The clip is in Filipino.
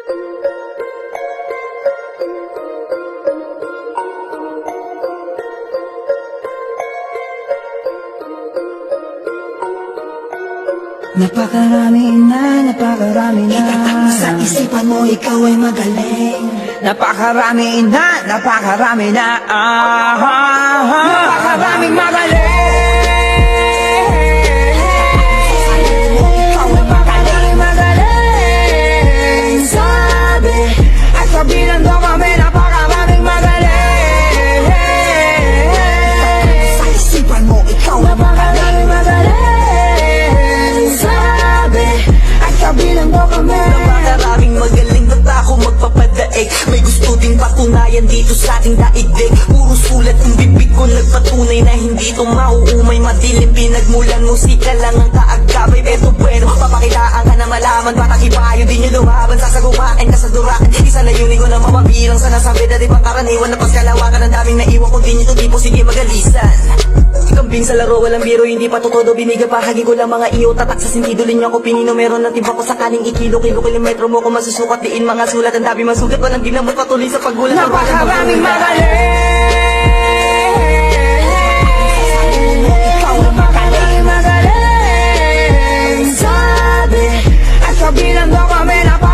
Napakarami na Itatak sa isipan mo, ikaw ay magaling. Napakarami na Napakaraming magaling. Ikaw ay magaling. Sabi at kabilang daw kami napakaraming magaling. Sa isipan mo, ikaw ay Napakaraming magaling. Sabi at kabilang daw kami. Napakaraming magaling, ba't ako magpapadaig? May gusto ding patunayan dito sa ating daigdig. Puro sulat yung bibig ko, nagpatunay na hindi to mauumay. Madilim, pinagmulan musika lang ang kaagapay. Eto bueno, papakitaan ka na malaman. Batang ipayo din yung lumaban, sasagumain ka sa durakan. Isa layunin ko na mapabilang sa nasabi. Dati pang karaniwan na paskalawakan. Ang daming naiwan ko din ito, tipo sige magalisan. Kambing sa laro, walang biro, hindi pa todo. Biniga bahagi ko lang mga iyo, tatak sa sentido. Linya ko pinino, meron ng tiba ko sakaling ikilo. Kilometro mo ko masusukat, diin mga sulat. Ang dami masugat, walang ginamot, patuloy sa paggulat. Napakaraming magaling. Ikaw ay magaling. Magaling. Sabi at kabilang daw kami napakaraming